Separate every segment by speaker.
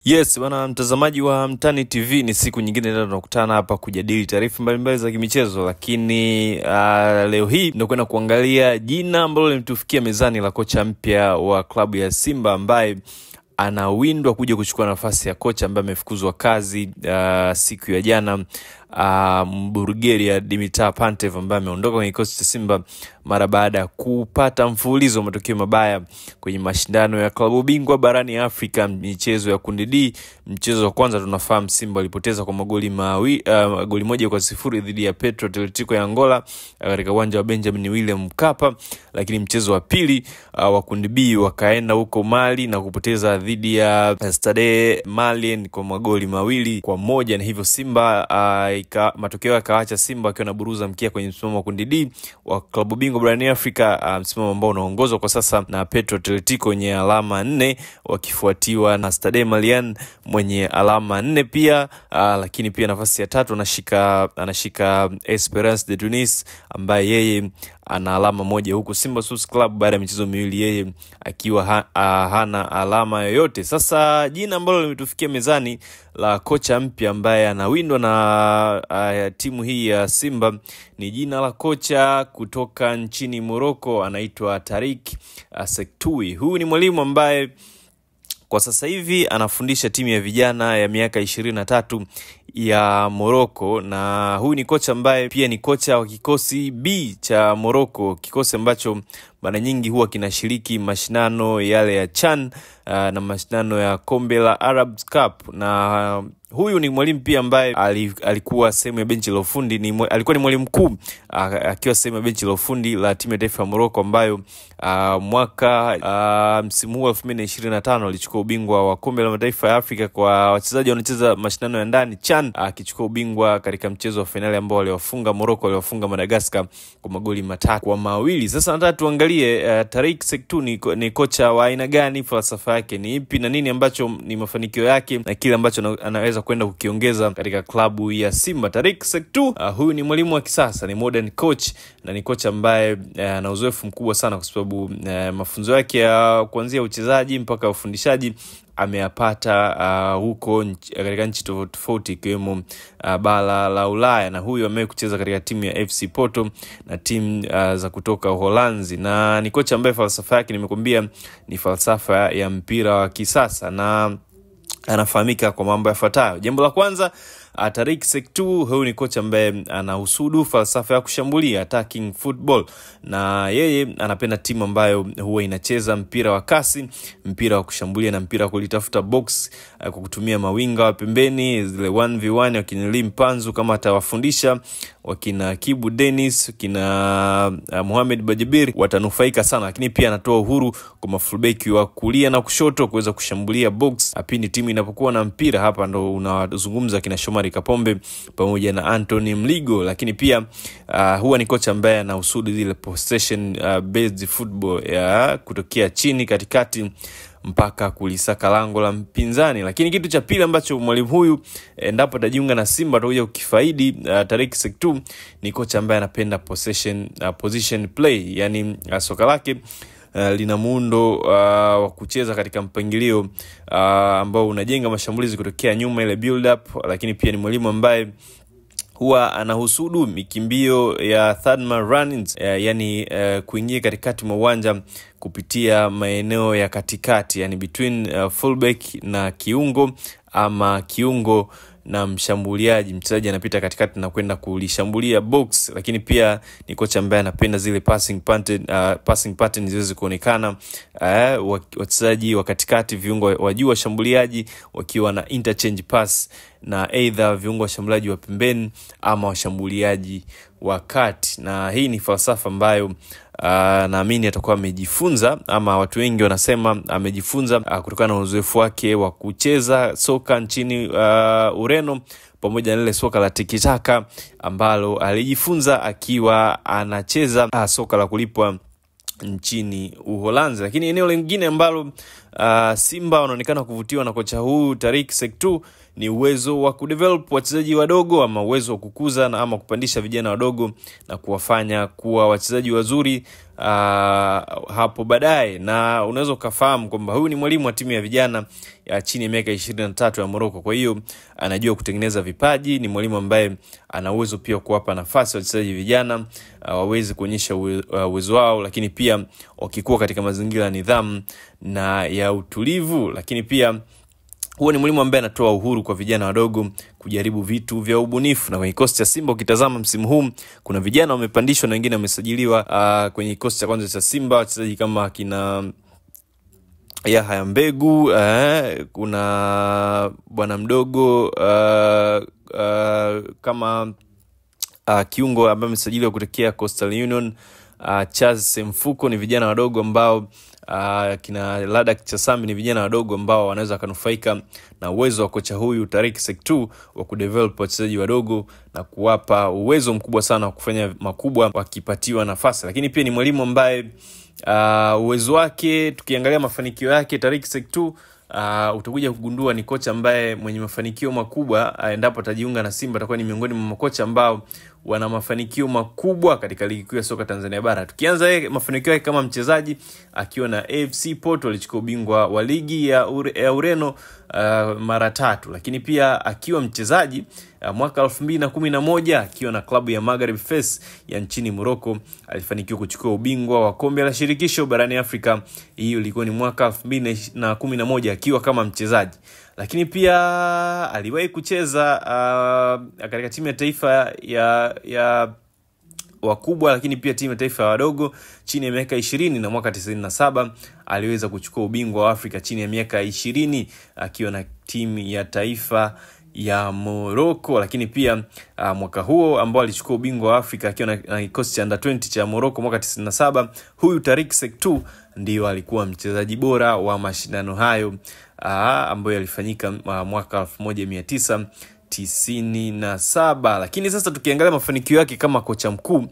Speaker 1: Yes, bwana mtazamaji wa Mtani TV, ni siku nyingine leo tunakutana hapa kujadili taarifa mbalimbali za kimichezo, lakini leo hii ndio kwenda kuangalia jina ambalo limetufikia mezani la kocha mpya wa klabu ya Simba ambaye anawindwa kuja kuchukua nafasi ya kocha ambaye amefukuzwa kazi siku ya jana, Bulgaria Dimitar Pantev ambaye ameondoka kwenye kikosi cha Simba mara baada ya kupata mfululizo wa matokeo mabaya kwenye mashindano ya klabu bingwa barani Afrika, michezo ya kundi D. Mchezo wa kwanza tunafahamu Simba walipoteza kwa goli 1-0 dhidi ya Petro Atletico ya Angola katika uwanja wa Benjamin William Mkapa, lakini mchezo wa pili wa kundi B wakaenda huko Mali na kupoteza dhidi ya Stade Malien kwa magoli 2-1, na hivyo Simba matokeo yakaacha Simba akiwa anaburuza mkia kwenye msimamo wa kundi D wa klabu bingwa barani Afrika, msimamo ambao unaongozwa kwa sasa na Petro Atletico mwenye alama 4 wakifuatiwa na Stade Malien mwenye alama 4 pia, lakini pia nafasi ya 3 anashika Esperance de Tunis ambaye yeye ana alama 1, huku Simba Sports Club baada ya michezo miwili yeye akiwa hana alama yoyote. Sasa jina ambalo limetufikia mezani la kocha mpya ambaye anawindwa na timu hii ya Simba ni jina la kocha kutoka nchini Morocco, anaitwa Tariq Sektui. Huyu ni mwalimu ambaye kwa sasa hivi anafundisha timu ya vijana ya miaka 23 ya Morocco, na huyu ni kocha ambaye pia ni kocha wa kikosi B cha Morocco, kikosi ambacho mara nyingi huwa kinashiriki mashindano yale ya CHAN na mashindano ya kombe la Arab Cup. Na huyu ni mwalimu pia ambaye alikuwa sehemu ya benchi la ufundi, alikuwa ni mwalimu mkuu akiwa sehemu ya benchi la ufundi la timu ya taifa ya Morocco ambayo msimu huu 2025 alichukua ubingwa wa kombe la mataifa ya Afrika kwa wachezaji wanacheza mashindano ya ndani CHAN, akichukua ubingwa katika mchezo wa finali ambao waliwafunga Morocco, waliwafunga Madagascar kwa magoli 3-2. Sasa nataka tuangalie Tariq Sektui ni kocha wa aina gani, falsafa yake ni ipi na nini ambacho ni mafanikio yake na kile ambacho anaweza kwenda kukiongeza katika klabu ya Simba. Tariq Sektui huyu ni mwalimu wa kisasa, ni modern coach na ni kocha ambaye ana uzoefu mkubwa sana kwa sababu mafunzo yake ya kuanzia uchezaji mpaka ufundishaji ameyapata huko katika nchi tofauti ikiwemo bara la Ulaya, na huyu amewahi kucheza katika timu ya FC Porto na timu za kutoka Uholanzi, na ni kocha ambaye falsafa yake nimekuambia ni falsafa ya mpira wa kisasa na anafahamika kwa mambo yafuatayo. Jambo la kwanza, Tariq Sektui huyu ni kocha ambaye anahusudu falsafa ya kushambulia, attacking football, na yeye anapenda timu ambayo huwa inacheza mpira wa kasi, mpira wa kushambulia na mpira kulitafuta box kwa kutumia mawinga wa pembeni, zile 1v1 wakina Lim Panzu kama atawafundisha wakina Kibu Dennis, wakina Mohamed Bajibir watanufaika sana, lakini pia anatoa uhuru kwa mafullback wa kulia na kushoto kuweza kushambulia box pindi timu inapokuwa na mpira. Hapa ndo unazungumza kina Shomari Kapombe pamoja na Anthony Mligo, lakini pia huwa ni kocha ambaye anahusudu zile possession based football ya kutokea chini katikati mpaka kulisaka lango la mpinzani. Lakini kitu cha pili ambacho mwalimu huyu endapo atajiunga na Simba atakuja kukifaidi, Tariq Sektui ni kocha ambaye anapenda position play, yani soka lake lina muundo wa kucheza katika mpangilio ambao unajenga mashambulizi kutokea nyuma, ile build up, lakini pia ni mwalimu ambaye huwa anahusudu mikimbio ya third man runnings, yani kuingia katikati mwa uwanja kupitia maeneo ya katikati, yani between fullback na kiungo ama kiungo na mshambuliaji, mchezaji anapita katikati na kwenda kulishambulia box. Lakini pia ni kocha ambaye anapenda zile passing patterns ziweze kuonekana, wachezaji wa katikati, viungo wa juu washambuliaji wakiwa na interchange pass na either viungo washambuliaji wa pembeni ama washambuliaji wa kati. Na hii ni falsafa ambayo naamini atakuwa amejifunza, ama watu wengi wanasema amejifunza kutokana na uzoefu wake wa kucheza soka nchini Ureno pamoja na ile soka la tiki-taka ambalo alijifunza akiwa anacheza soka la kulipwa nchini Uholanzi. Lakini eneo lingine ambalo Simba wanaonekana kuvutiwa na kocha huyu Tariq Sektu ni uwezo wa kudevelop wachezaji wadogo, ama uwezo wa kukuza na ama kupandisha vijana wadogo na kuwafanya kuwa wachezaji wazuri hapo baadaye. Na unaweza ukafahamu kwamba huyu ni mwalimu wa timu ya vijana ya chini ya miaka 23 ya Morocco. Kwa hiyo anajua kutengeneza vipaji, ni mwalimu ambaye ana uwezo pia kuwapa nafasi wachezaji vijana waweze kuonyesha uwezo wao, lakini pia wakikuwa katika mazingira ya nidhamu na ya utulivu. Lakini pia huwa ni mwalimu ambaye anatoa uhuru kwa vijana wadogo kujaribu vitu vya ubunifu. Na kwenye kikosi cha Simba ukitazama msimu huu kuna vijana wamepandishwa na wengine wamesajiliwa kwenye kikosi cha kwanza cha Simba, wachezaji kama kina Yahya Mbegu, kuna bwana mdogo kama kiungo ambaye amesajiliwa kutokea Coastal Union, Charles Semfuko. Ni vijana wadogo ambao kina Ladak Chasami, ni vijana wadogo ambao wanaweza kanufaika na uwezo wa kocha huyu Tariq Sektu wa kudevelop wachezaji wadogo na kuwapa uwezo mkubwa sana wa kufanya makubwa wakipatiwa nafasi. Lakini pia ni mwalimu ambaye uwezo wake, tukiangalia mafanikio yake Tariq Sektu, utakuja kugundua ni kocha ambaye mwenye mafanikio makubwa. Endapo atajiunga na Simba atakuwa ni miongoni mwa makocha ambao wana mafanikio makubwa katika ligi kuu ya soka Tanzania bara. Tukianza mafanikio yake kama mchezaji, akiwa na AFC Porto alichukua ubingwa wa ligi ya Ureno mara 3, lakini pia akiwa mchezaji mwaka 2011 akiwa na klabu ya Maghreb Fes ya nchini Morocco alifanikiwa kuchukua ubingwa wa kombe la shirikisho barani Afrika. Hiyo ilikuwa ni mwaka 2011 akiwa kama mchezaji. Lakini pia aliwahi kucheza katika timu ya taifa ya wakubwa, lakini pia timu ya taifa ya wadogo chini ya miaka 20, na mwaka 97 aliweza kuchukua ubingwa wa Afrika chini ya miaka 20 akiwa na timu ya taifa ya Morocco. Lakini pia mwaka huo ambao alichukua ubingwa wa Afrika akiwa na kikosi cha under 20 cha Morocco mwaka 97, huyu Tariq Sektu ndio alikuwa mchezaji bora wa mashindano hayo ambayo yalifanyika mwaka 1997. Lakini sasa tukiangalia mafanikio yake kama kocha mkuu,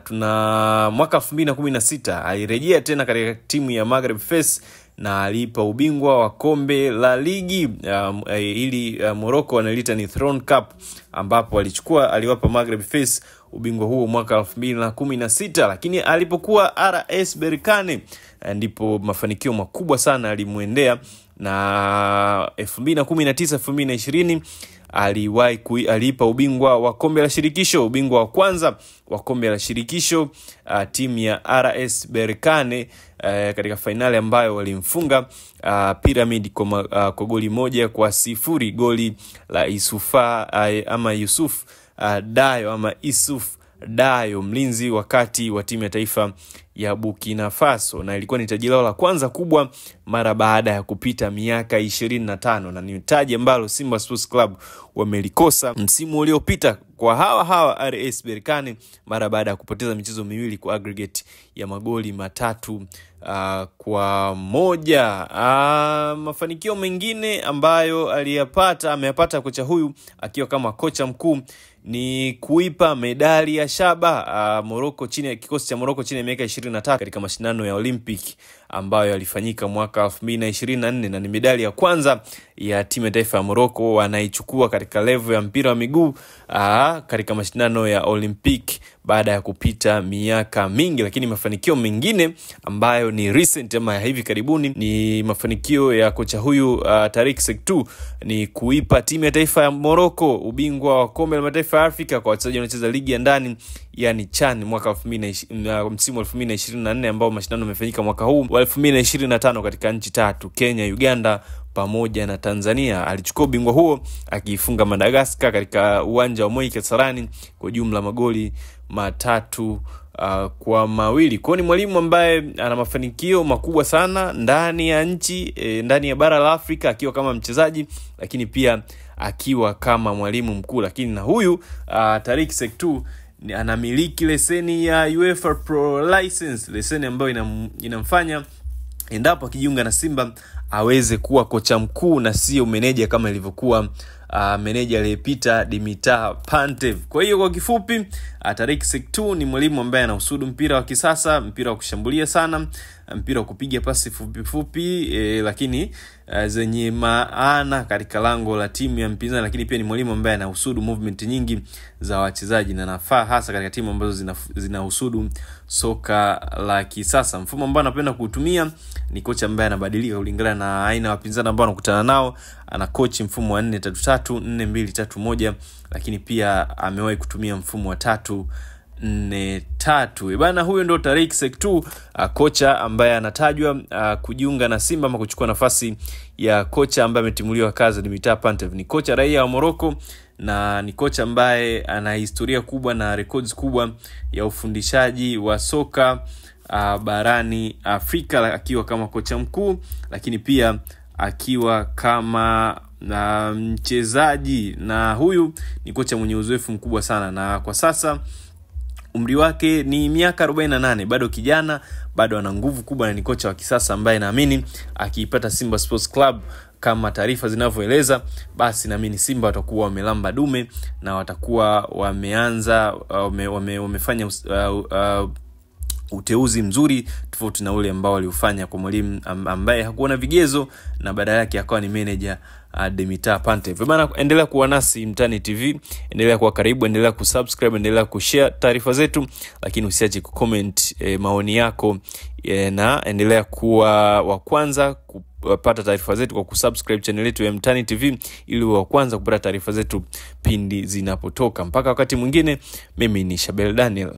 Speaker 1: tuna mwaka 2016 alirejea tena katika timu ya Maghreb Fes na alipa ubingwa wa kombe la ligi ili Morocco wanalita ni Throne Cup, ambapo aliwapa Maghreb Fes ubingwa huo mwaka 2016. Lakini alipokuwa RS Berkane ndipo mafanikio makubwa sana alimuendea, na 2019-2020 aliipa ubingwa wa kombe la shirikisho, ubingwa wa kwanza wa kombe la shirikisho timu ya RS Berkane katika finali ambayo walimfunga Pyramid kwa goli 1-0, goli la Yusuf Dayo, mlinzi wakati wa timu ya taifa ya Burkina Faso, na ilikuwa ni taji lao la kwanza kubwa mara baada ya kupita miaka 25, na ni taji ambalo Simba Sports Club wamelikosa msimu uliopita kwa hawa RS Berkane mara baada ya kupoteza michezo miwili kwa aggregate ya magoli 3-1. Mafanikio mengine ambayo ameyapata kocha huyu akiwa kama kocha mkuu ni kuipa medali ya shaba Morocco kikosi cha Morocco chini ya miaka 23 katika mashindano ya Olympic ambayo yalifanyika mwaka 2024, na ni medali ya kwanza ya timu ya taifa ya Morocco wanaichukua katika level ya mpira wa miguu katika mashindano ya Olympic baada ya kupita miaka mingi. Lakini mafanikio mengine ambayo ni recent ama hivi karibuni ni mafanikio ya kocha huyu Tariq Sektu ni kuipa timu ya taifa ya Morocco ubingwa wa kombe la mataifa ya Afrika kwa wachezaji wanaocheza ligi ya ndani, yani CHAN mwaka msimu 2024 ambao mashindano yamefanyika mwaka huu wa 2025 katika nchi 3, Kenya, Uganda pamoja na Tanzania. Alichukua ubingwa huo akiifunga Madagascar katika uwanja wa Moi Kasarani kwa jumla magoli 3-2. Kwa ni mwalimu ambaye ana mafanikio makubwa sana ndani ya nchi, ndani ya bara la Afrika akiwa kama mchezaji, lakini pia akiwa kama mwalimu mkuu. Lakini na huyu Tariq Sektu anamiliki leseni ya UEFA Pro License, leseni ambayo inamfanya endapo akijiunga na Simba aweze kuwa kocha mkuu na sio meneja kama ilivyokuwa meneja aliyepita Dimitar Pantev. Kwa hiyo kwa kifupi, Tariq Sektu ni mwalimu ambaye anahusudu mpira wa kisasa, mpira wa kushambulia sana, mpira wa kupiga pasi fupi fupi lakini zenye maana katika lango la timu ya mpinzani, lakini pia ni mwalimu ambaye anahusudu movement nyingi za wachezaji na nafaa hasa katika timu ambazo zinahusudu soka la kisasa. Mfumo ambao anapenda kuutumia ni kocha ambaye anabadilika kulingana na aina ya wapinzani ambao anakutana nao. Ana coach mfumo wa 4-3-3, 4-2-3-1, lakini pia amewahi kutumia mfumo wa 3-4-3. Bana, huyo ndo Tariq Sektu, kocha ambaye anatajwa kujiunga na Simba ama kuchukua nafasi ya kocha ambaye ametimuliwa kazi Dimitar Pantev. Ni kocha raia wa Morocco na ni kocha ambaye ana historia kubwa na records kubwa ya ufundishaji wa soka barani Afrika, akiwa kama kocha mkuu, lakini pia akiwa kama mchezaji. Na huyu ni kocha mwenye uzoefu mkubwa sana, na kwa sasa umri wake ni miaka 48, bado kijana, bado ana nguvu kubwa, na ni kocha wa kisasa ambaye naamini akiipata Simba Sports Club kama taarifa zinavyoeleza, basi naamini Simba watakuwa wamelamba dume na watakuwa wameanza wamefanya uteuzi mzuri tofauti na ule ambao waliufanya kwa mwalimu ambaye hakuona vigezo na badala yake akawa ni manager Dimitar Pantev. Bana, endelea kuwa nasi Mtani TV, endelea kuwa karibu, endelea kusubscribe, endelea kushare taarifa zetu, lakini usiache kucomment maoni yako na endelea kuwa wa kwanza kupata taarifa zetu kwa kusubscribe channel yetu ya Mtani TV ili wa kwanza kupata taarifa zetu pindi zinapotoka. Mpaka wakati mwingine, mimi ni Shabel Daniel.